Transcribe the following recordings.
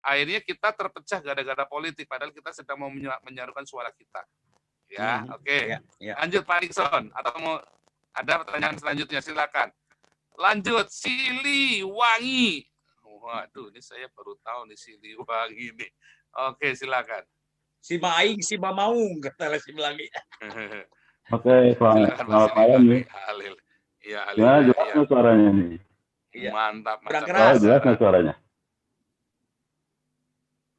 akhirnya kita terpecah gara-gara politik, padahal kita sedang mau menyarukan suara kita. Ya, oke. Lanjut Pak Nixon, atau mau ada pertanyaan selanjutnya, silakan. Lanjut, Siliwangi. Waduh, ini saya baru tahu nih Siliwangi nih. Oke, silakan. Si Maing, si Mamaung, kata si Melangi. Oke, selamat malam nih. Halil. Iya, Halil. Ya, jelas nggak suaranya nih? Mantap, mantap. Oh, jelas nggak suaranya?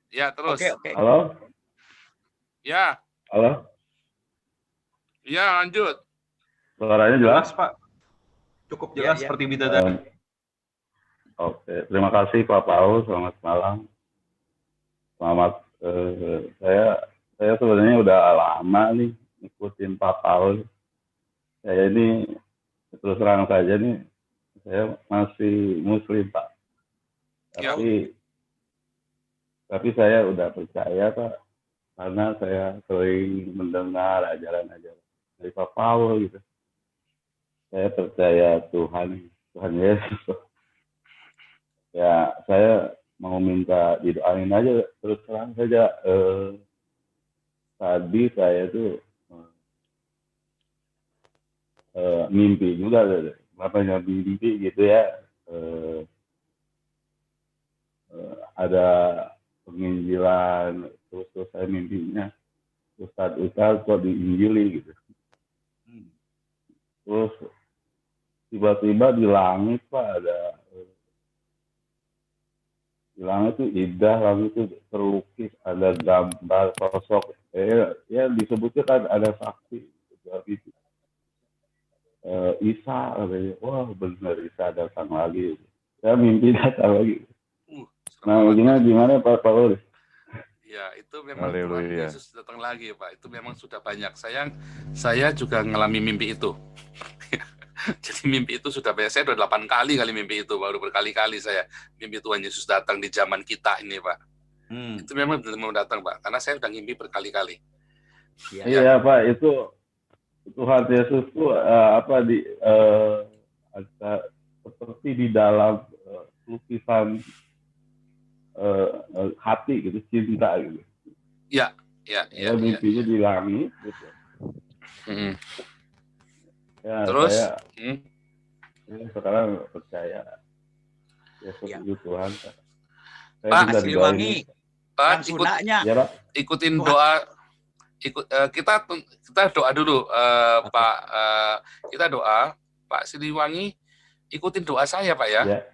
Ya, terus. Oke. Halo? Ya. Halo? Ya, lanjut. Suaranya jelas, Pak. Cukup jelas seperti bidadari. Oke, terima kasih Pak Paul. Selamat malam. Selamat. Saya sebenarnya udah lama nih ngikutin Pak Paul. Saya ini terus terang saja nih, saya masih Muslim Pak. Tapi saya udah percaya Pak, karena saya sering mendengar ajaran-ajaran dari Pak Paul gitu. Saya percaya Tuhan Yesus. Ya, saya mau minta didoain aja, terus terang saja. Tadi saya tuh mimpi juga, namanya mimpi gitu ya. Ada penginjilan, terus saya mimpinya Ustadz kok diinjili gitu. Terus tiba-tiba di langit Pak ada, di langit itu indah, langit itu terlukis, ada gambar sosok, ya disebutnya kan ada saksi, gitu. Isa, wah benar Isa datang lagi. Saya mimpi datang lagi. Nah, gimana Pak Paul? Ya, itu memang Tuhan Yesus datang lagi Pak. Itu memang sudah banyak. Saya juga ngalami mimpi itu. Jadi mimpi itu sudah banyak. Saya sudah 8 kali mimpi itu, baru berkali-kali saya mimpi Tuhan Yesus datang di zaman kita ini Pak. Itu memang belum mau datang Pak, karena saya sudah mimpi berkali-kali. Iya Pak, itu Tuhan Yesus itu seperti di dalam lukisan hati gitu, cinta gitu. Ya. Mimpinya di langit gitu. Ya, terus saya sekarang percaya Yesus itu Tuhan. Pak Siliwangi, Pak, ikutin doa. Kita doa dulu, Pak. Kita doa, Pak Siliwangi, ikutin doa saya Pak ya.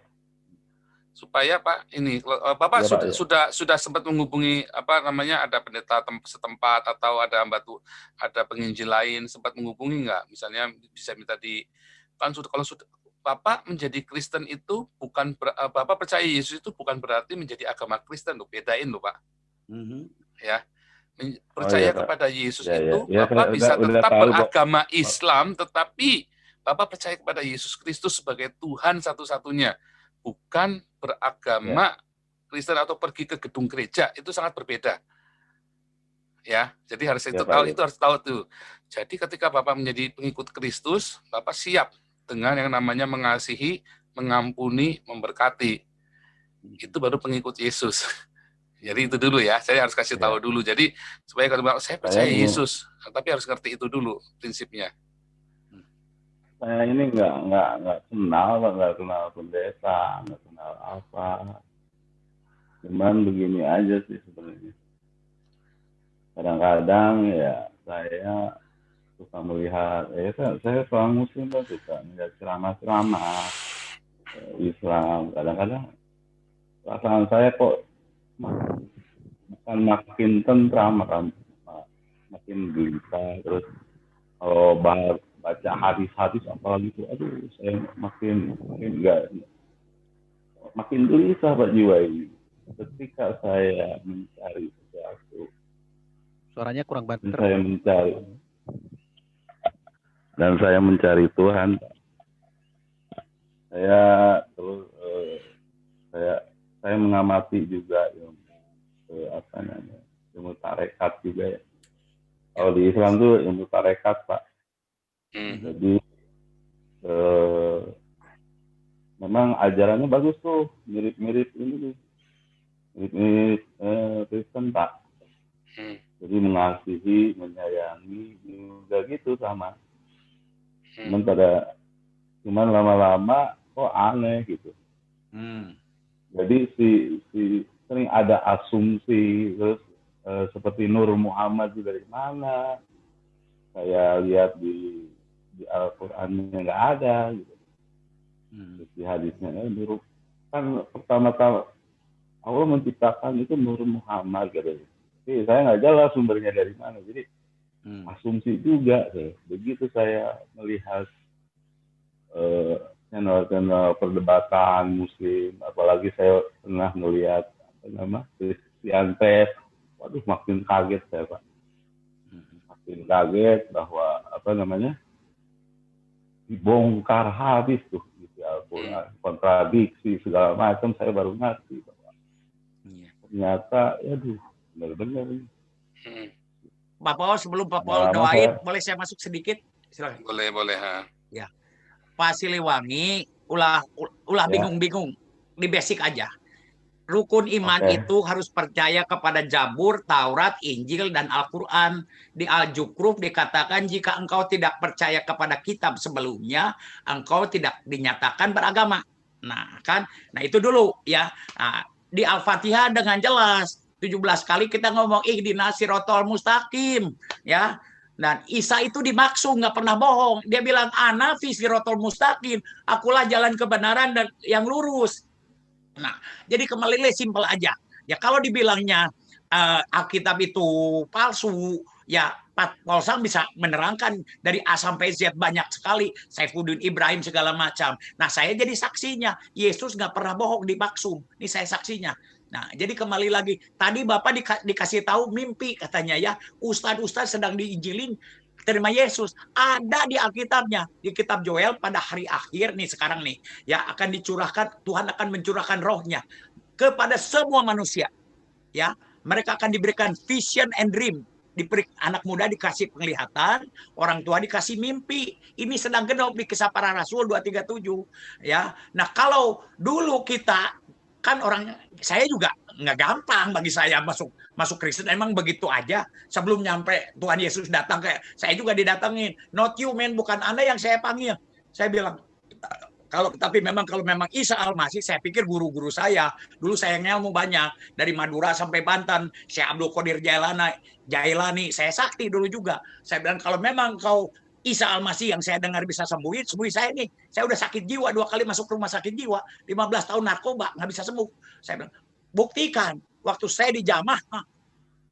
Supaya Pak ini, Bapak sudah sempat menghubungi ada pendeta setempat atau ada penginjil lain, sempat menghubungi nggak? Misalnya bisa minta kalau sudah Bapak menjadi Kristen itu bukan Bapak percaya Yesus itu bukan berarti menjadi agama Kristen loh, bedain loh Pak. Ya. Percaya kepada Yesus itu Bapak bisa tetap beragama Islam, tetapi Bapak percaya kepada Yesus Kristus sebagai Tuhan satu-satunya, bukan beragama Kristen atau pergi ke gedung gereja. Itu sangat berbeda. Ya, jadi harus harus tahu tuh. Jadi ketika Bapak menjadi pengikut Kristus, Bapak siap dengan yang namanya mengasihi, mengampuni, memberkati. Itu baru pengikut Yesus. Jadi itu dulu ya, saya harus kasih tahu dulu. Jadi supaya kalau saya percaya Yesus, tapi harus ngerti itu dulu prinsipnya. Saya ini nggak kenal pendeta, nggak kenal apa. Cuman begini aja sih sebenarnya. Kadang-kadang ya saya suka melihat, saya seorang Muslim kan suka melihat ceramah-ceramah Islam. Kadang-kadang perasaan saya kok bukan makin tentram, makin gelisah. Terus kalau baca hadis-hadis apalagi itu, aduh saya makin gelisah Pak jiwa ini. Ketika saya mencari sesuatu, suaranya kurang banter. Saya mencari Tuhan. Saya mengamati juga ilmu tarekat juga ya. Kalau di Islam tuh ilmu tarekat Pak. Jadi memang ajarannya bagus tuh, mirip-mirip ini tuh. Ini Kristen Pak. Jadi mengasihi, menyayangi, juga gitu sama. Cuman lama-lama kok aneh gitu. Jadi si sering ada asumsi, terus seperti Nur Muhammad itu dari mana? Saya lihat di Al-Qur'annya nggak ada gitu. Di hadisnya kan pertama-tama Allah menciptakan itu Nur Muhammad gitu. Jadi saya nggak jelas sumbernya dari mana. Jadi asumsi juga deh. Begitu saya melihat channel-channel perdebatan Muslim, apalagi saya pernah melihat Christian Test, waduh makin kaget saya Pak, makin kaget bahwa dibongkar habis tuh di Al-Quran, kontradiksi segala macam, saya baru ngerti bahwa ternyata, benar-benar. Pak Paul, sebelum Pak Paul doain, boleh saya masuk sedikit? Silakan. Boleh. Ya. Pak Siliwangi, ulah bingung-bingung, di basic aja. Rukun iman itu harus percaya kepada Zabur, Taurat, Injil, dan Al-Quran. Di Al-Jukruf dikatakan jika engkau tidak percaya kepada kitab sebelumnya, engkau tidak dinyatakan beragama. Nah itu dulu ya. Nah, di Al-Fatihah dengan jelas 17 kali kita ngomong ihdinas sirotol mustaqim ya. Dan Isa itu dimaksud, nggak pernah bohong. Dia bilang, ana fi sirotol mustaqim. Akulah jalan kebenaran dan yang lurus. Nah, jadi kembali simpel aja. Ya kalau dibilangnya Alkitab itu palsu, ya Pak Polsang bisa menerangkan dari A sampai Z banyak sekali. Saifuddin Ibrahim segala macam. Nah, saya jadi saksinya. Yesus nggak pernah bohong di Maksum. Ini saya saksinya. Nah, jadi kembali lagi. Tadi Bapak dikasih tahu mimpi katanya ya. Ustadz sedang diinjilin terima Yesus. Ada di Alkitabnya. Di kitab Joel pada hari akhir nih sekarang nih. Ya akan dicurahkan, Tuhan akan mencurahkan rohnya kepada semua manusia. Ya, mereka akan diberikan vision and dream. Anak muda dikasih penglihatan, orang tua dikasih mimpi. Ini sedang genap di Kisah Para Rasul 237. Ya, nah kalau dulu kita kan saya juga nggak gampang bagi saya masuk Kristen, emang begitu aja. Sebelum nyampe Tuhan Yesus datang, kayak saya juga didatengin, not you man, bukan Anda yang saya panggil. Saya bilang, kalau memang Isa Al-Masih, saya pikir guru-guru saya dulu, saya ngelmu banyak dari Madura sampai Banten, Syekh Abdul Qadir Jailani, saya sakti dulu juga. Saya bilang kalau memang kau Isa Al-Masih yang saya dengar bisa sembuhin saya nih. Saya udah sakit jiwa 2 kali masuk rumah sakit jiwa, 15 tahun narkoba nggak bisa sembuh. Saya bilang buktikan. Waktu saya dijamah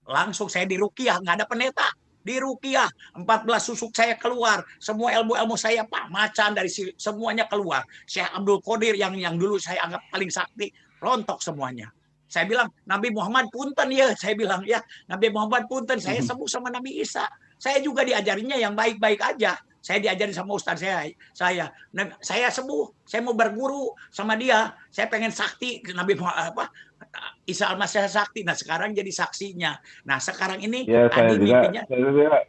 langsung saya diruqyah, nggak ada pendeta, diruqyah, 14 susuk saya keluar, semua ilmu saya Pak macan dari semuanya keluar. Syekh Abdul Qadir yang dulu saya anggap paling sakti rontok semuanya. Saya bilang Nabi Muhammad punten ya, saya bilang ya Nabi Muhammad punten, saya sembuh sama Nabi Isa. Saya juga diajarinya yang baik-baik aja. Saya diajarin sama ustaz saya sembuh, saya mau berguru sama dia. Saya pengen sakti Nabi Muhammad Isa Al-Masih sakti. Nah, sekarang jadi saksinya. Nah, sekarang ini ya, saya juga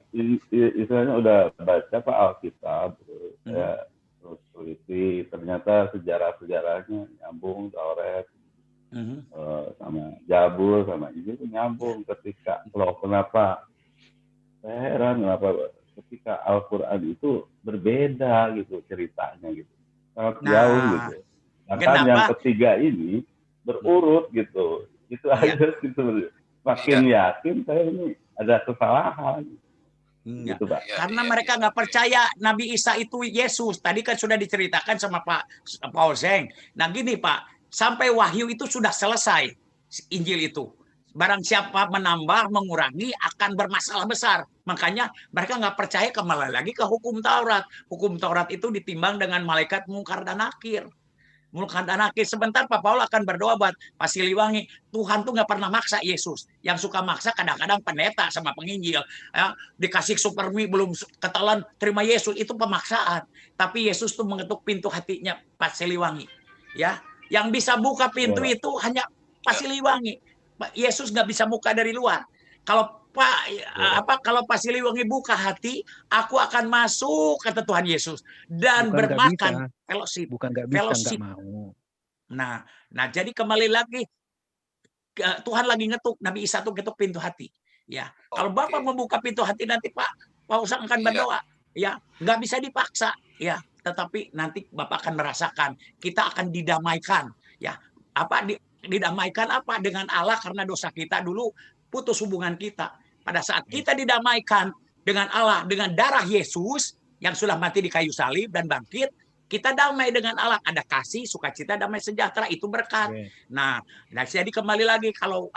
istilahnya udah baca Pak Alkitab. Saya terus teliti, ternyata sejarahnya nyambung, Taurat sama Zabur sama Injil itu nyambung. Ketika kenapa saya heran kenapa ketika Al-Quran itu berbeda gitu ceritanya gitu, sangat jauh gitu. Bahkan yang ketiga ini berurut gitu, itu aja gitu. Makin yakin saya ini ada kesalahan. Gitu, Pak. Karena mereka nggak percaya Nabi Isa itu Yesus. Tadi kan sudah diceritakan sama Pak Paul Zeng. Nah gini Pak, sampai Wahyu itu sudah selesai Injil itu. Barang siapa menambah, mengurangi akan bermasalah besar. Makanya mereka nggak percaya, kembali lagi ke hukum Taurat. Hukum Taurat itu ditimbang dengan malaikat Munkar dan Nakir. Munkar dan Nakir. Sebentar Pak Paul akan berdoa buat Pak Siliwangi. Tuhan tuh nggak pernah maksa Yesus. Yang suka maksa kadang-kadang pendeta sama penginjil. Ya, dikasih supermi belum ketelan terima Yesus, itu pemaksaan. Tapi Yesus tuh mengetuk pintu hatinya Pak Siliwangi. Ya, yang bisa buka pintu itu hanya Pak Siliwangi. Yesus nggak bisa buka dari luar. Kalau kalau Pak Siliwangi buka hati, aku akan masuk kata Tuhan Yesus dan bermakan fellowship. Bukan nggak bisa, nggak mau. Nah, jadi kembali lagi Tuhan lagi ngetuk, Nabi Isa tuh ketuk pintu hati. Ya, kalau Bapak membuka pintu hati nanti Pak Usang akan berdoa. Ya, nggak bisa dipaksa. Ya, tetapi nanti Bapak akan merasakan kita akan didamaikan. Ya, didamaikan apa dengan Allah karena dosa kita dulu putus hubungan kita. Pada saat kita didamaikan dengan Allah dengan darah Yesus yang sudah mati di kayu salib dan bangkit, kita damai dengan Allah, ada kasih, sukacita, damai sejahtera, itu berkat. Nah, jadi kembali lagi kalau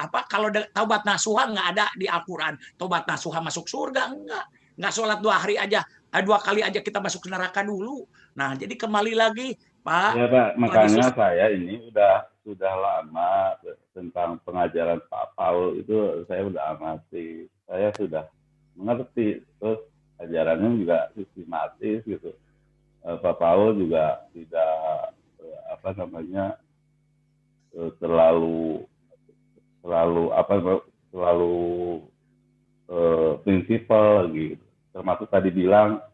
taubat nasuha nggak ada di Al-Qur'an. Taubat nasuha masuk surga enggak sholat 2 hari aja, 2 kali aja kita masuk ke neraka dulu. Nah, jadi kembali lagi, Pak. Ya, Pak, makanya saya ini sudah lama tentang pengajaran Pak Paul itu saya udah amati. Saya sudah mengerti, terus ajarannya juga sistematis gitu. Pak Paul juga tidak terlalu prinsipal gitu. Termasuk tadi bilang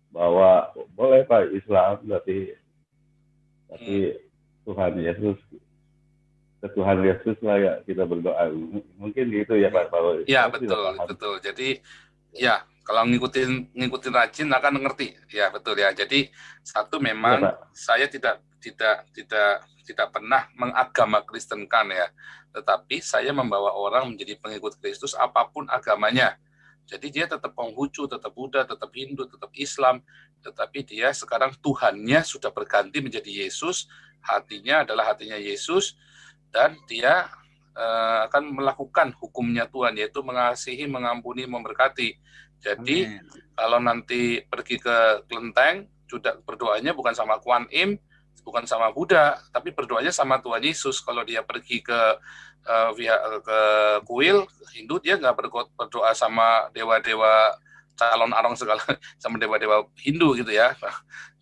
bahwa boleh Pak Islam, tapi Tuhan Yesus lah ya kita berdoa. Mungkin gitu ya Pak Paul. Ya, betul. Jadi ya, kalau ngikutin rajin akan ngerti. Ya, betul ya. Jadi satu memang ya, saya tidak pernah mengagama Kristenkan ya. Tetapi saya membawa orang menjadi pengikut Kristus apapun agamanya. Jadi dia tetap Konghucu, tetap Buddha, tetap Hindu, tetap Islam, tetapi dia sekarang Tuhannya sudah berganti menjadi Yesus, hatinya adalah hatinya Yesus, dan dia akan melakukan hukumnya Tuhan, yaitu mengasihi, mengampuni, memberkati. Jadi kalau nanti pergi ke kelenteng, berdoanya bukan sama Kuan Im, bukan sama Buddha, tapi berdoanya sama Tuhan Yesus. Kalau dia pergi ke kuil Hindu, dia nggak berdoa sama dewa-dewa calon arong segala, sama dewa-dewa Hindu gitu ya.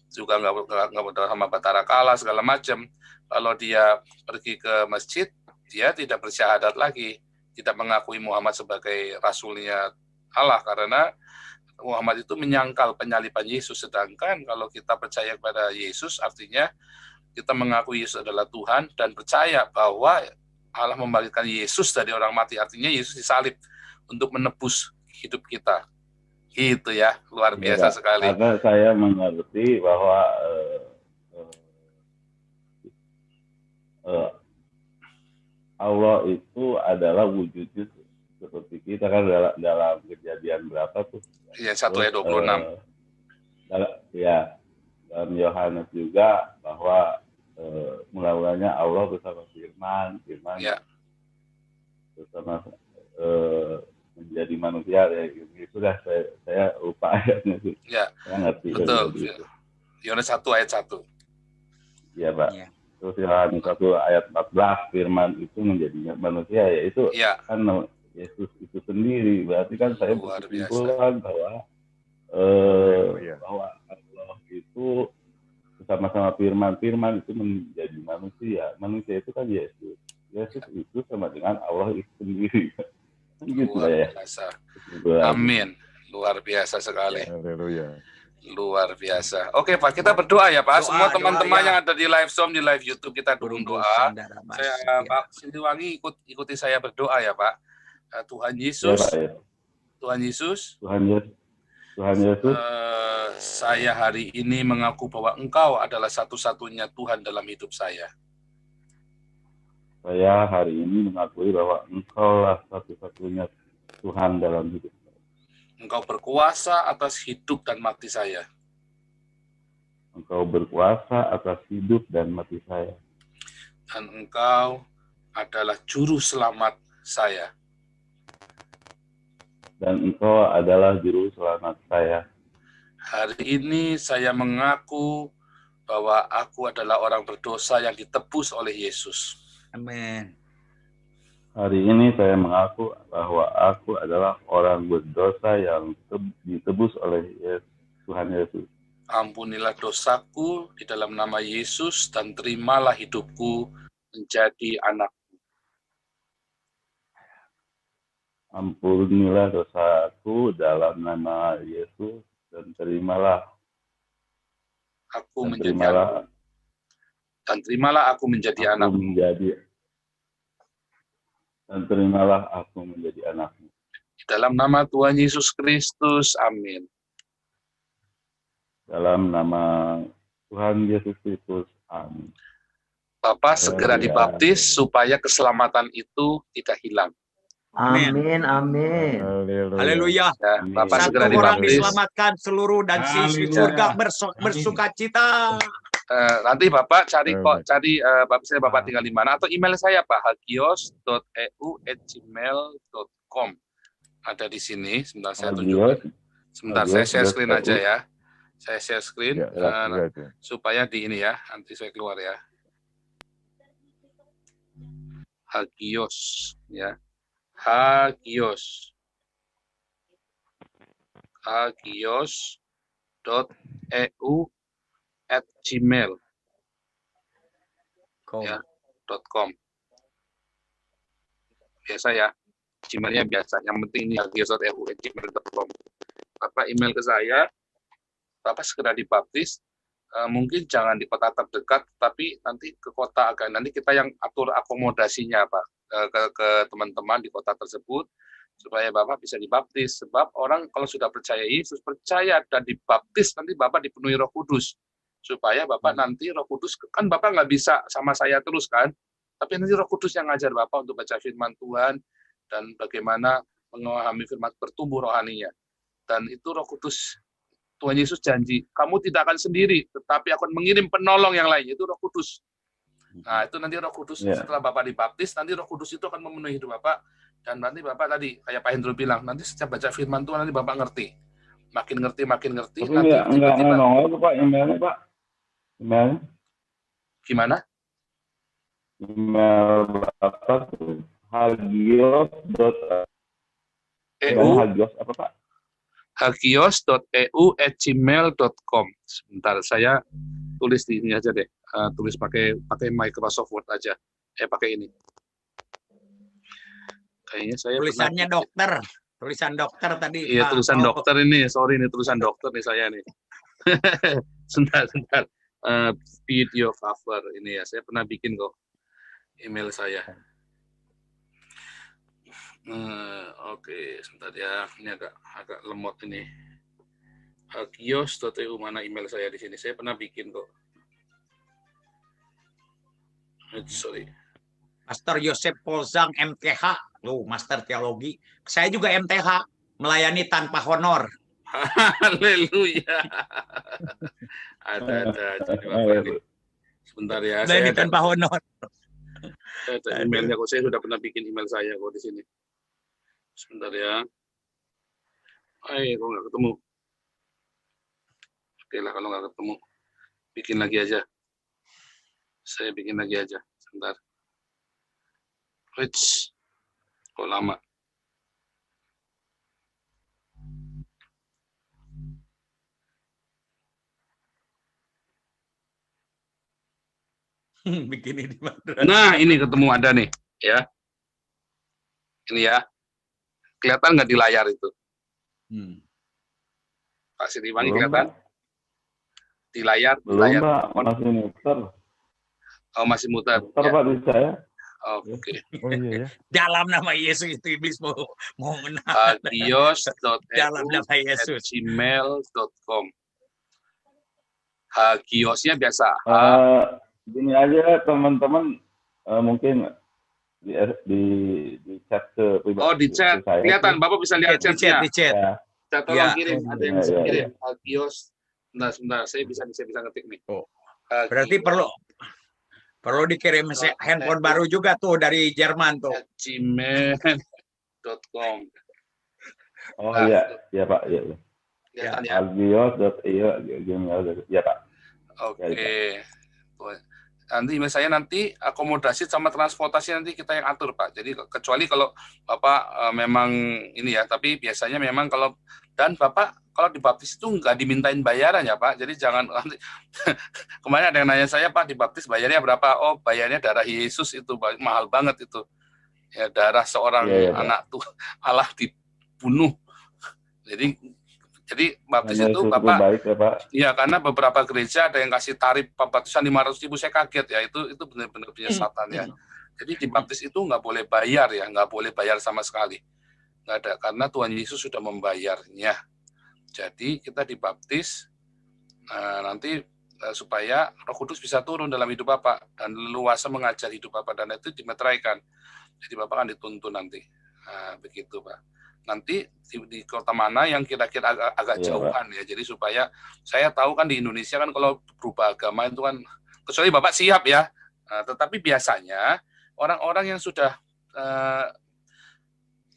Juga nggak berdoa sama Batara Kala segala macam. Kalau dia pergi ke masjid, dia tidak bersyahadat lagi, tidak mengakui Muhammad sebagai rasulnya Allah, karena Muhammad itu menyangkal penyaliban Yesus. Sedangkan kalau kita percaya kepada Yesus, artinya kita mengakui Yesus adalah Tuhan dan percaya bahwa Allah membangkitkan Yesus dari orang mati. Artinya Yesus disalib untuk menebus hidup kita. Gitu ya, luar biasa sekali. Karena saya mengerti bahwa Allah itu adalah wujudnya seperti kita kan dalam Kejadian berapa tuh? Iya, 1 ayat 26. Dalam Yohanes juga bahwa mula-mulanya Allah bersama Firman bersama menjadi manusia ya gitu dah, saya lupa ayatnya sih. Ya, saya ngerti. Betul. Yohanes 1 ayat 1. Iya Pak. Ya. Terus Yohanes 1 ayat 14, Firman itu menjadi manusia, yaitu kan Yesus itu sendiri. Berarti kan saya berkesimpulan bahwa Allah itu bersama-sama Firman itu menjadi manusia. Manusia itu kan Yesus. Yesus itu sama dengan Allah itu sendiri. Gitu luar biasa. Amin. Luar biasa sekali. Haleluya. Luar biasa. Oke Pak, kita berdoa ya Pak. Semua teman-teman yang ada di live Zoom, di live YouTube, kita dukung doa. Pak Siliwangi ikuti saya berdoa ya Pak. Tuhan Yesus. Ya, Pak, ya. Tuhan Yesus. Tuhan Yesus. Saya hari ini mengaku bahwa Engkau adalah satu-satunya Tuhan dalam hidup saya. Saya hari ini mengakui bahwa Engkaulah satu-satunya Tuhan dalam hidup saya. Engkau berkuasa atas hidup dan mati saya. Engkau berkuasa atas hidup dan mati saya. Dan Engkau adalah juru selamat saya. Dan Engkau adalah juru selamat saya. Hari ini saya mengaku bahwa aku adalah orang berdosa yang ditebus oleh Yesus. Amin. Hari ini saya mengaku bahwa aku adalah orang berdosa yang ditebus oleh Tuhan Yesus. Ampunilah dosaku di dalam nama Yesus dan terimalah hidupku menjadi anak-Mu. Ampunilah dosaku dalam nama Yesus dan terimalah aku menjadi anak-Mu. Dan terimalah aku menjadi anak-Mu. dan terimalah aku menjadi anakmu. Dalam nama Tuhan Yesus Kristus, amin. Dalam nama Tuhan Yesus Kristus, amin. Bapak segera dibaptis supaya keselamatan itu tidak hilang. Amin, amin. Haleluya. Ya, Bapak Satu segera orang dibaptis. diselamatkan, seluruh dan siswi surga bersuka cita. Nanti Bapak cari Bapak tinggal di mana, atau email saya Pak, hagios.eu@gmail.com. Ada di sini. Sebentar saya tunjukkan. Sebentar saya share screen aja ya. Saya share screen supaya di ini ya. Nanti saya keluar ya. Hagios ya. Hagios. hagios.eu@gmail.com. Biasa ya. Gmailnya biasa. Yang penting ini hagios.eu@gmail.com. Bapak email ke saya. Bapak segera dibaptis. Mungkin jangan di kota terdekat, tapi nanti ke kota agak. Nanti kita yang atur akomodasinya, Pak, ke teman-teman di kota tersebut, supaya Bapak bisa dibaptis. Sebab orang kalau sudah percaya Yesus, percaya dan dibaptis, nanti Bapak dipenuhi Roh Kudus. Supaya Bapak nanti Roh Kudus, kan Bapak nggak bisa sama saya terus kan, tapi nanti Roh Kudus yang ngajar Bapak untuk baca firman Tuhan, dan bagaimana memahami firman, bertumbuh rohaninya. Dan itu Roh Kudus, Tuhan Yesus janji, kamu tidak akan sendiri, tetapi akan mengirim penolong yang lain, itu Roh Kudus. Nah, itu nanti Roh Kudus, setelah Bapak dibaptis, nanti Roh Kudus itu akan memenuhi hidup Bapak, dan nanti Bapak tadi, kayak Pak Hendro bilang, nanti setiap baca firman Tuhan, nanti Bapak ngerti. Makin ngerti. Tapi nanti enggak nongol Pak, emailnya Pak. Emailnya? Gimana? Email Bapak hagios apa Pak? hagios.eu@gmail.com. Sebentar, saya tulis di ini aja deh. Tulis pakai Microsoft Word aja. Pakai ini. Kayaknya saya tulisannya dokter. Tulisan dokter tadi. Iya, tulisan dokter ini. Sorry nih, tulisan dokter nih saya nih. Sebentar. Video cover ini ya. Saya pernah bikin kok email saya. Oke, sebentar ya. Ini agak lemot ini. Hagios.eu, mana email saya di sini? Saya pernah bikin kok. Sorry. Pastor Yosef Polzang MTH, Master Teologi. Saya juga MTH, melayani tanpa honor. Haleluya. Ada. Sebentar ya. Melayani tanpa honor. Ada emailnya kok, saya sudah pernah bikin email saya kok di sini. Sebentar ya. Kok nggak ketemu. Oke lah, kalau nggak ketemu, bikin lagi aja. Saya bikin lagi aja. Sebentar. Kok lama. Bikin ini. Nah, ini ketemu, ada nih, ya. Ini ya. Kelihatan nggak di layar itu? Pak Siliwangi kelihatan? Di layar? Belum, Pak. Masih muter. Oh, masih muter. Muter, ya. Pak, di saya. Oke. Oh iya ya. Dalam nama Yesus itu iblis mau menang. hagios.eu@gmail.com. Hagiosnya biasa. Gini aja teman-teman, mungkin di chat ke pribadi. Oh, di chat. Kelihatan, Bapak bisa lihat chatnya. Di chat. Ya. Chat, tolong kirim. Ada yang bisa kirim. Ya. Hagios. Sebentar. Saya bisa ngetik nih. Berarti perlu dikirim handphone baru juga tuh dari Jerman tuh. gmail.com. Oh iya Pak, iya. Kelihatan ya. hagios.eu@gmail.com. Iya Pak. Oke. Nanti email saya, nanti akomodasi sama transportasi nanti kita yang atur Pak. Jadi kecuali kalau Bapak memang ini ya, tapi biasanya memang kalau, dan Bapak kalau dibaptis itu nggak dimintain bayaran ya Pak. Jadi jangan nanti kemarin ada yang nanya saya, Pak, dibaptis bayarnya berapa? Oh, bayarnya darah Yesus itu mahal banget itu. Ya, darah seorang anak tuh Allah dibunuh. Jadi baptis itu Bapak, baik, ya, Pak. Iya, karena beberapa gereja ada yang kasih tarif baptisan 500.000, saya kaget ya, itu benar-benar penyesatan ya. Jadi dibaptis itu nggak boleh bayar ya, nggak boleh bayar sama sekali. Nggak ada, karena Tuhan Yesus sudah membayarnya. Jadi kita dibaptis nanti supaya Roh Kudus bisa turun dalam hidup Bapak dan leluasa mengajar hidup Bapak, dan itu dimeteraikan. Jadi Bapak akan dituntun nanti. Begitu Pak. Nanti di kota mana yang kira-kira agak jauhan ya. Jadi supaya saya tahu kan di Indonesia kan kalau berubah agama itu kan, kecuali Bapak siap ya. Tetapi biasanya orang-orang yang sudah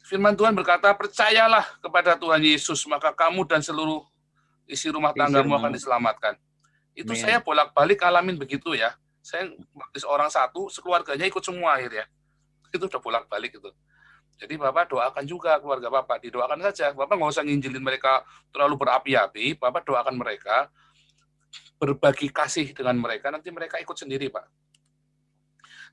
firman Tuhan berkata, percayalah kepada Tuhan Yesus, maka kamu dan seluruh isi rumah tanggamu akan diselamatkan. Itu saya bolak-balik alamin begitu ya. Saya baptis orang satu, sekeluarganya ikut semua akhirnya. Itu udah bolak-balik itu. Jadi Bapak doakan juga keluarga Bapak, didoakan saja. Bapak nggak usah nginjilin mereka terlalu berapi-api, Bapak doakan mereka, berbagi kasih dengan mereka, nanti mereka ikut sendiri Pak.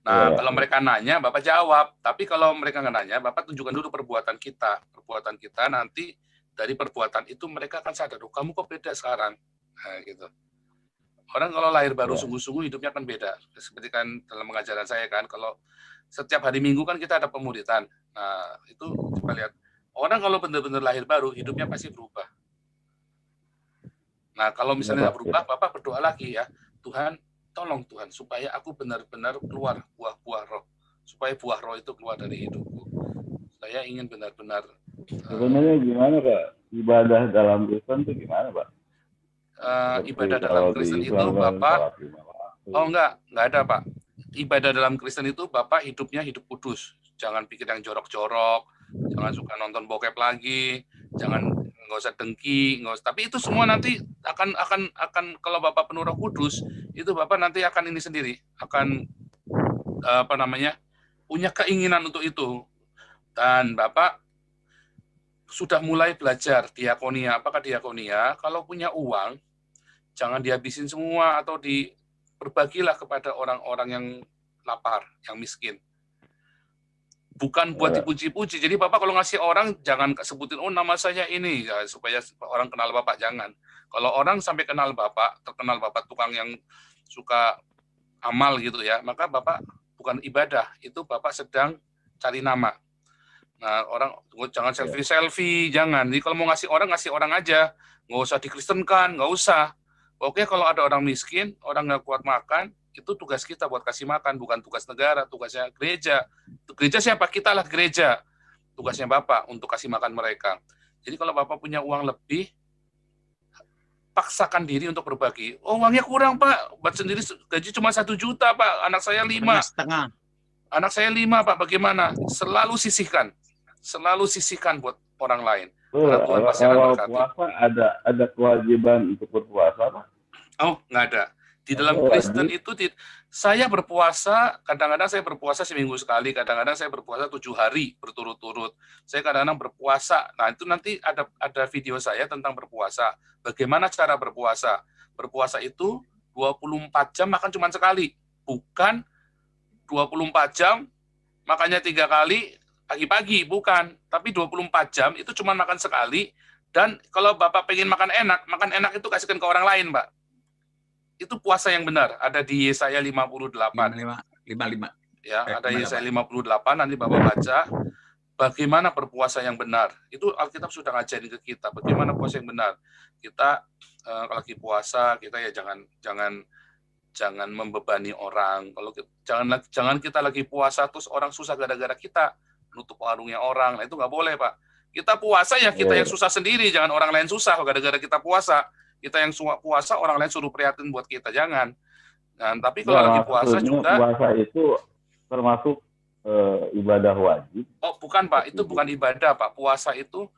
Nah, kalau mereka nanya, Bapak jawab. Tapi kalau mereka nggak nanya, Bapak tunjukkan dulu perbuatan kita. Perbuatan kita nanti dari perbuatan itu mereka akan sadar, oh, kamu kok beda sekarang. Nah, gitu. Orang kalau lahir baru sungguh-sungguh hidupnya kan beda. Seperti kan dalam pengajaran saya kan, kalau setiap hari Minggu kan kita ada pemuritan. Nah, itu kita lihat. Orang kalau benar-benar lahir baru, hidupnya pasti berubah. Nah, kalau misalnya nggak berubah, Bapak berdoa lagi ya. Tuhan, tolong Tuhan, supaya aku benar-benar keluar buah-buah roh. Supaya buah roh itu keluar dari hidupku. Saya ingin benar-benar... Sebenarnya gimana Pak? Ibadah dalam Kristen itu gimana Pak? Ibadah dalam Kristen itu Bapak... Oh enggak ada Pak. Ibadah dalam Kristen itu Bapak hidupnya hidup kudus. Jangan pikir yang jorok-jorok, jangan suka nonton bokep lagi, nggak usah dengki, tapi itu semua nanti akan kalau Bapak penuh Roh Kudus, itu Bapak nanti akan ini sendiri, akan punya keinginan untuk itu. Dan Bapak sudah mulai belajar diakonia. Apakah diakonia? Kalau punya uang, jangan dihabisin semua atau berbagilah kepada orang-orang yang lapar, yang miskin. Bukan buat dipuji-puji. Jadi Bapak kalau ngasih orang, jangan sebutin, oh nama saya ini, ya, supaya orang kenal Bapak, jangan. Kalau orang sampai kenal Bapak, terkenal Bapak tukang yang suka amal gitu ya, maka Bapak bukan ibadah, itu Bapak sedang cari nama. Nah, orang jangan selfie, jangan. Jadi kalau mau ngasih orang aja, nggak usah dikristenkan, nggak usah. Oke, kalau ada orang miskin, orang nggak kuat makan, itu tugas kita buat kasih makan, bukan tugas negara, tugasnya gereja. Gereja siapa? Kita lah gereja. Tugasnya Bapak untuk kasih makan mereka. Jadi kalau Bapak punya uang lebih, paksakan diri untuk berbagi. Oh, uangnya kurang Pak, buat sendiri gaji cuma 1 juta Pak, anak saya 5. Anak saya 5 Pak, bagaimana? Selalu sisihkan buat orang lain. Kalau puasa ada kewajiban untuk berpuasa Pak? Oh, nggak ada. Di dalam Kristen itu, saya berpuasa, kadang-kadang saya berpuasa seminggu sekali, kadang-kadang saya berpuasa 7 hari berturut-turut. Saya kadang-kadang berpuasa. Nah, itu nanti ada video saya tentang berpuasa. Bagaimana cara berpuasa? Berpuasa itu 24 jam makan cuma sekali. Bukan 24 jam makannya 3 kali pagi-pagi, bukan. Tapi 24 jam itu cuma makan sekali. Dan kalau Bapak pengen makan enak itu kasihkan ke orang lain, Pak. Itu puasa yang benar. Ada di Yesaya 58. 55. Ya, ada Yesaya 58, nanti Bapak baca. Bagaimana berpuasa yang benar. Itu Alkitab sudah ngajarin ke kita. Bagaimana puasa yang benar. Kita lagi puasa, kita ya jangan membebani orang. Kalau jangan kita lagi puasa, terus orang susah gara-gara kita nutup warungnya orang. Nah, itu nggak boleh, Pak. Kita puasa ya kita yang susah sendiri. Jangan orang lain susah gara-gara kita puasa. Kita yang puasa, orang lain suruh prihatin buat kita, jangan. Dan tapi kalau lagi puasa juga puasa itu termasuk ibadah wajib. Oh, bukan Pak, itu bukan ibadah Pak. Puasa itu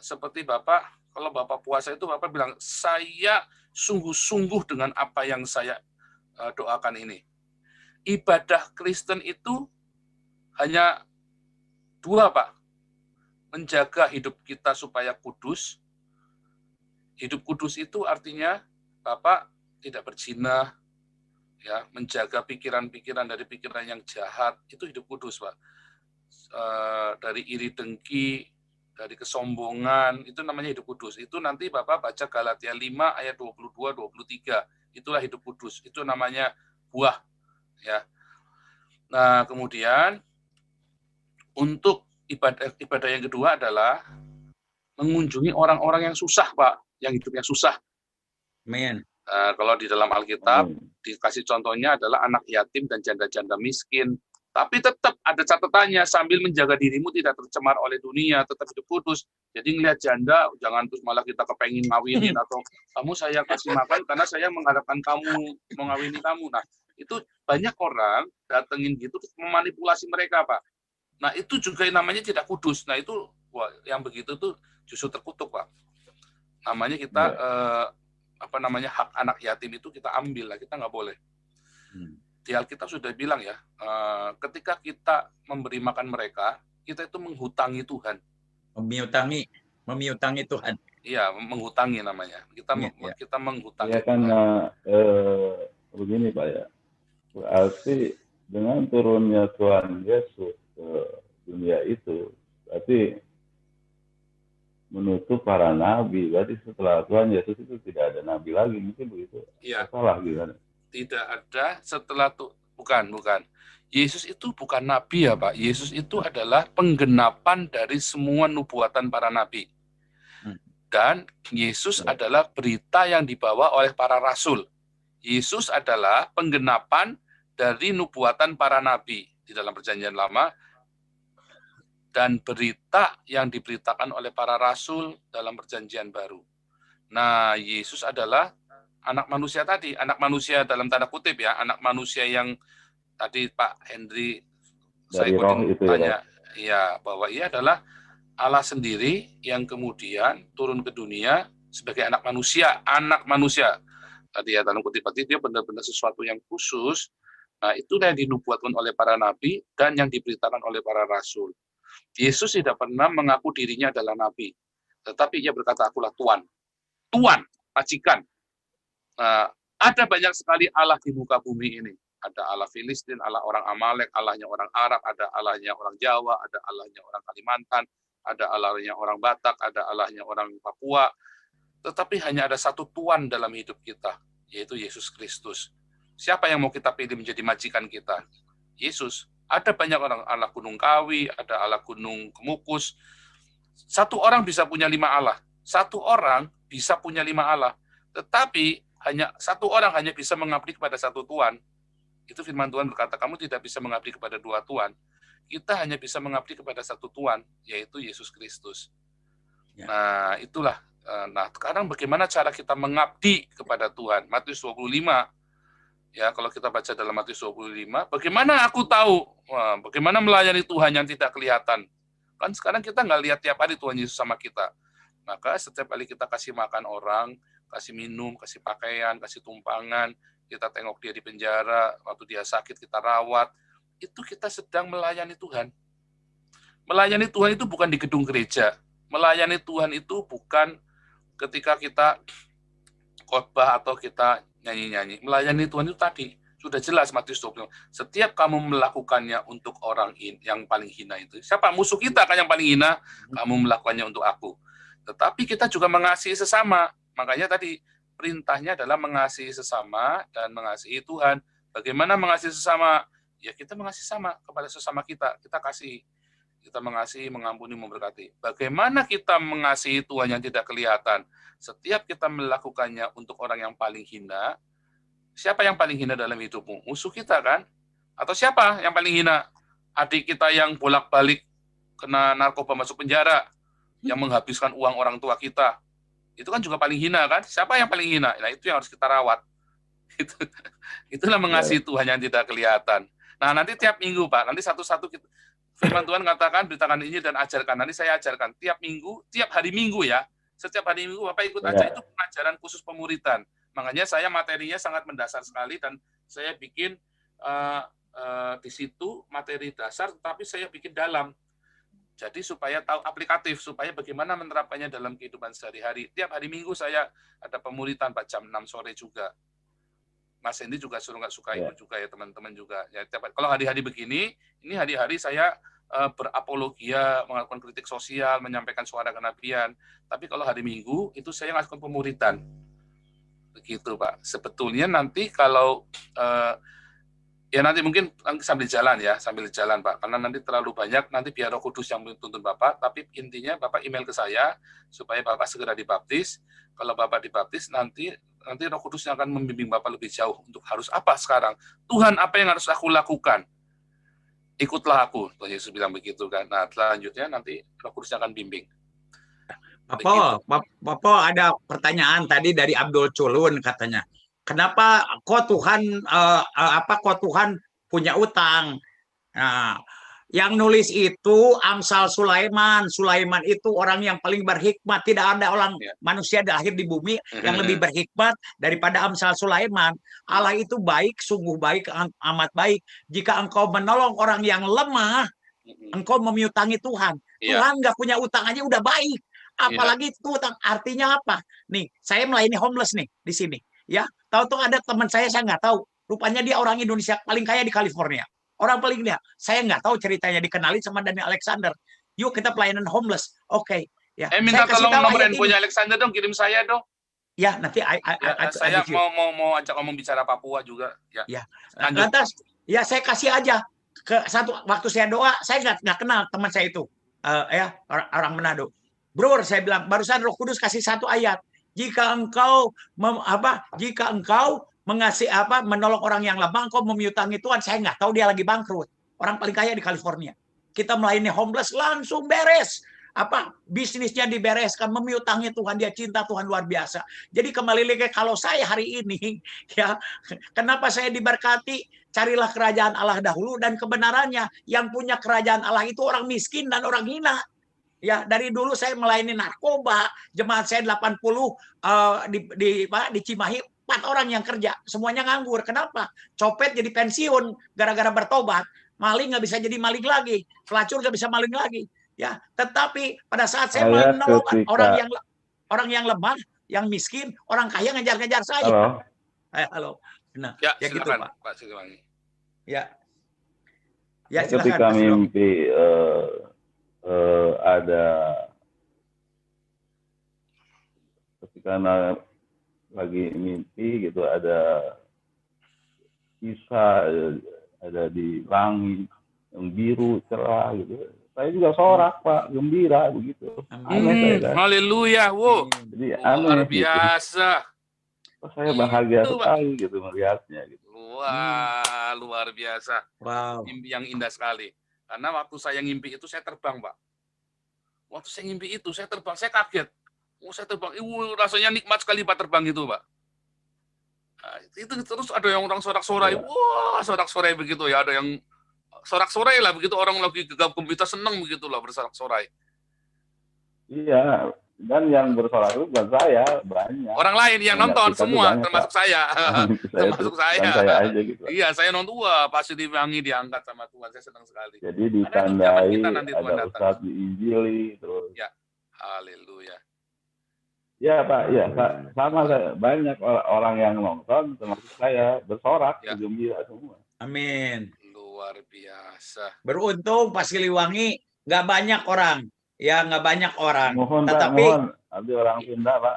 seperti Bapak, kalau Bapak puasa itu Bapak bilang, saya sungguh-sungguh dengan apa yang saya doakan ini. Ibadah Kristen itu hanya 2 Pak. Menjaga hidup kita supaya kudus. Hidup kudus itu artinya Bapak tidak berzina, ya, menjaga pikiran-pikiran dari pikiran yang jahat, itu hidup kudus, Pak. Dari iri dengki, dari kesombongan, itu namanya hidup kudus. Itu nanti Bapak baca Galatia 5 ayat 22-23. Itulah hidup kudus. Itu namanya buah, ya. Nah, kemudian untuk ibadah yang kedua adalah mengunjungi orang-orang yang susah, Pak, yang hidupnya susah. Amin. Kalau di dalam Alkitab dikasih contohnya adalah anak yatim dan janda-janda miskin. Tapi tetap ada catatannya, sambil menjaga dirimu tidak tercemar oleh dunia, tetap hidup kudus. Jadi ngelihat janda, jangan terus malah kita kepengin ngawinin atau kamu saya kasih makan karena saya mengharapkan kamu mengawini kamu. Nah, itu banyak orang datengin gitu terus memanipulasi mereka, Pak. Nah, itu juga namanya tidak kudus. Nah, itu wah, yang begitu tuh justru terkutuk, Pak. Namanya kita hak anak yatim itu kita ambil lah, kita nggak boleh. Di Alkitab sudah bilang ya, ketika kita memberi makan mereka, kita itu menghutangi Tuhan. Memiutangi Tuhan. Iya, menghutangi namanya. Kita menghutangi. Ya kan begini Pak ya, berarti dengan turunnya Tuhan Yesus ke dunia itu, berarti menutup para nabi. Berarti setelah Tuhan Yesus itu tidak ada nabi lagi, mungkin begitu? Iya. Salah gimana? Tidak ada setelah itu. Bukan. Yesus itu bukan nabi ya Pak. Yesus itu adalah penggenapan dari semua nubuatan para nabi. Dan Yesus adalah berita yang dibawa oleh para rasul. Yesus adalah penggenapan dari nubuatan para nabi di dalam Perjanjian Lama dan berita yang diberitakan oleh para rasul dalam Perjanjian Baru. Nah, Yesus adalah anak manusia tadi, anak manusia dalam tanda kutip ya, anak manusia yang tadi Pak Henry saya tanya, ya bahwa ia adalah Allah sendiri yang kemudian turun ke dunia sebagai anak manusia. Tadi ya dalam kutip tadi dia benar-benar sesuatu yang khusus. Nah, itulah yang dinubuatkan oleh para nabi dan yang diberitakan oleh para rasul. Yesus tidak pernah mengaku dirinya adalah nabi, tetapi ia berkata, akulah Tuhan, majikan. Ada banyak sekali Allah di muka bumi ini. Ada Allah Filistin, Allah orang Amalek, Allahnya orang Arab, ada Allahnya orang Jawa, ada Allahnya orang Kalimantan, ada Allahnya orang Batak, ada Allahnya orang Papua. Tetapi hanya ada satu Tuhan dalam hidup kita, yaitu Yesus Kristus. Siapa yang mau kita pilih menjadi majikan kita? Yesus. Ada banyak orang, Allah Gunung Kawi, ada Allah Gunung Kemukus. Satu orang bisa punya 5 Allah. Satu orang bisa punya 5 Allah. Tetapi hanya satu orang hanya bisa mengabdi kepada satu Tuhan. Itu firman Tuhan berkata, kamu tidak bisa mengabdi kepada 2 Tuhan. Kita hanya bisa mengabdi kepada satu Tuhan, yaitu Yesus Kristus. Ya. Nah, itulah. Nah, sekarang bagaimana cara kita mengabdi kepada Tuhan? Matius 25. Ya, kalau kita baca dalam Matius 25, bagaimana aku tahu? Bagaimana melayani Tuhan yang tidak kelihatan? Kan sekarang kita nggak lihat tiap hari Tuhan Yesus sama kita. Maka setiap kali kita kasih makan orang, kasih minum, kasih pakaian, kasih tumpangan, kita tengok dia di penjara, waktu dia sakit kita rawat, itu kita sedang melayani Tuhan. Melayani Tuhan itu bukan di gedung gereja. Melayani Tuhan itu bukan ketika kita khotbah atau kita nyanyi-nyanyi. Melayani Tuhan itu tadi, sudah jelas Matius 25. Setiap kamu melakukannya untuk orang yang paling hina itu. Siapa? Musuh kita kan yang paling hina, kamu melakukannya untuk aku. Tetapi kita juga mengasihi sesama. Makanya tadi perintahnya adalah mengasihi sesama dan mengasihi Tuhan. Bagaimana mengasihi sesama? Ya kita mengasihi sama kepada sesama kita. Kita kasih. Kita mengasihi, mengampuni, memberkati. Bagaimana kita mengasihi Tuhan yang tidak kelihatan? Setiap kita melakukannya untuk orang yang paling hina, siapa yang paling hina dalam hidupmu? Musuh kita kan? Atau siapa yang paling hina? Adik kita yang bolak-balik kena narkoba masuk penjara, yang menghabiskan uang orang tua kita. Itu kan juga paling hina kan? Siapa yang paling hina? Nah, itu yang harus kita rawat. Itulah mengasihi Tuhan yang tidak kelihatan. Nah, nanti tiap minggu, Pak, nanti satu-satu kita, firman Tuhan katakan, beritakan Injil dan ajarkan. Nanti saya ajarkan tiap minggu, tiap hari Minggu ya. Setiap hari Minggu Bapak ikut aja, itu pengajaran khusus pemuritan. Makanya saya materinya sangat mendasar sekali dan saya bikin di situ materi dasar, tapi saya bikin dalam. Jadi supaya tahu aplikatif, supaya bagaimana menerapkannya dalam kehidupan sehari-hari. Tiap hari Minggu saya ada pemuritan Pak, jam 6 sore juga. Mas Hendy juga suruh nggak suka itu juga ya, teman-teman juga. Ya, kalau hari-hari begini, ini hari-hari saya berapologia, melakukan kritik sosial, menyampaikan suara kenabian. Tapi kalau hari Minggu, itu saya melakukan pemuritan. Begitu Pak. Sebetulnya nanti kalau Ya nanti mungkin sambil jalan ya, sambil jalan Pak. Karena nanti terlalu banyak, nanti biar Roh Kudus yang menuntun Bapak. Tapi intinya Bapak email ke saya supaya Bapak segera dibaptis. Kalau Bapak dibaptis nanti Roh Kudus yang akan membimbing Bapak lebih jauh untuk harus apa sekarang. Tuhan, apa yang harus aku lakukan? Ikutlah aku. Tuhan Yesus bilang begitu kan. Nah selanjutnya nanti Roh Kudus akan bimbing. Bapak ada pertanyaan tadi dari Abdul Culun katanya. Kenapa kok Tuhan punya utang? Nah, yang nulis itu Amsal Sulaiman. Sulaiman itu orang yang paling berhikmat. Tidak ada orang manusia lahir di bumi yang lebih berhikmat daripada Amsal Sulaiman. Allah itu baik, sungguh baik, amat baik. Jika engkau menolong orang yang lemah, engkau memiutangi Tuhan. Tuhan nggak punya utang aja udah baik. Apalagi itu utang. Artinya apa? Nih, saya melayani homeless nih di sini. Ya, tahu-tahu ada teman saya nggak tahu. Rupanya dia orang Indonesia paling kaya di California. Orang paling dia. Saya nggak tahu ceritanya, dikenalin sama Daniel Alexander. Yuk kita pelayanan homeless. Oke. Ya. Minta tolong nomor handphonenya Alexander dong, kirim saya dong. Ya, nanti saya mau ajak ngomong bicara Papua juga. Ya. Lantas, ya saya kasih aja ke satu waktu saya doa, saya nggak kenal teman saya itu, orang Manado. Bro, saya bilang barusan Roh Kudus kasih satu ayat. Jika engkau mengasih menolong orang yang lemah, engkau memiutangi Tuhan. Saya nggak tahu dia lagi bangkrut. Orang paling kaya di California. Kita melayani homeless langsung beres. Bisnisnya dibereskan, memiutangi Tuhan, dia cinta Tuhan luar biasa. Jadi kembali lagi kalau saya hari ini ya, kenapa saya diberkati? Carilah kerajaan Allah dahulu dan kebenarannya. Yang punya kerajaan Allah itu orang miskin dan orang hina. Ya, dari dulu saya melayani narkoba, jemaat saya 80 di Cimahi, 4 orang yang kerja, semuanya nganggur. Kenapa? Copet jadi pensiun gara-gara bertobat, maling nggak bisa jadi maling lagi, pelacur nggak bisa maling lagi. Ya, tetapi pada saat saya menolong orang yang lemah, yang miskin, orang kaya ngejar-ngejar saya. Halo. Nah, ya gitu Pak Siliwangi. Ya, ketika mimpi ketika lagi mimpi gitu ada kisah ada di langit yang biru cerah gitu, saya juga sorak Pak, gembira begitu. Aneh saya kan. Haleluya, wow. Jadi luar biasa. Gitu. Saya bahagia sekali gitu melihatnya gitu. Wah, luar biasa. Wow. Mimpi yang indah sekali. Karena waktu saya ngimpi itu saya terbang, Pak. Waktu saya ngimpi itu saya terbang, saya kaget. Saya terbang, rasanya nikmat sekali Pak terbang itu, Pak. Nah, itu terus ada yang orang sorak-sorai, wah sorak-sorai begitu ya, ada yang sorak-sorai lah begitu, orang lagi gegap gempita seneng begitu lah bersorak-sorai. Iya, dan yang bersorak itu bukan saya, banyak. Orang lain yang nonton semua, banyak, termasuk saya. Termasuk saya. Saya aja gitu. Iya, saya nonton, wah Pak Siliwangi diangkat sama Tuhan, saya senang sekali. Jadi ditandai ada Ustadz diinjili terus. Ya, haleluya. Ya Pak, ya Pak, sama saya, banyak orang yang nonton termasuk saya bersorak, gembira semua. Amin. Luar biasa. Beruntung Pak Siliwangi nggak banyak orang, ya nggak banyak orang. Mohon tetapi Pak, mohon, nanti orang Sunda Pak.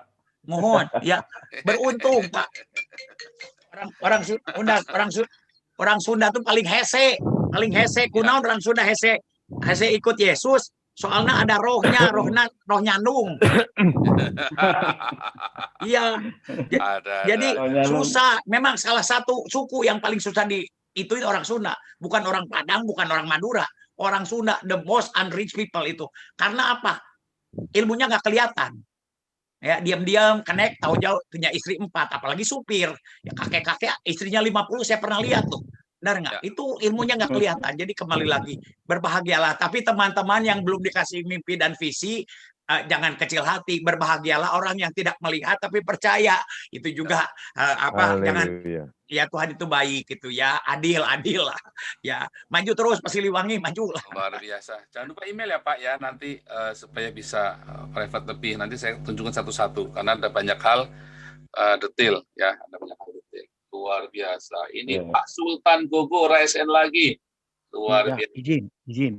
Mohon, ya beruntung Pak. Orang Sunda tuh paling hese kunaon orang Sunda hese ikut Yesus. Soalnya ada rohnya nyandung. Iya. Jadi susah. Memang salah satu suku yang paling susah itu orang Sunda, bukan orang Padang, bukan orang Madura. Orang Sunda, the most unreached people itu. Karena apa? Ilmunya nggak kelihatan. Ya, diam-diam connect, tahu jauh punya istri 4, apalagi supir. Ya kakek-kakek istrinya 50 saya pernah lihat tuh. Benar nggak? Itu ilmunya nggak kelihatan. Jadi kembali lagi, berbahagialah. Tapi teman-teman yang belum dikasih mimpi dan visi, jangan kecil hati. Berbahagialah orang yang tidak melihat tapi percaya. Itu juga jangan. Ya Tuhan itu baik gitu ya, adil lah. Ya maju terus Pak Siliwangi, maju lah. Luar biasa. Jangan lupa email ya Pak ya, nanti supaya bisa private lebih. Nanti saya tunjukkan satu-satu karena ada banyak hal detail ya, ada banyak hal detail. Luar biasa. Ini Pak Sultan Gogor ASN lagi. Luar biasa. Izin.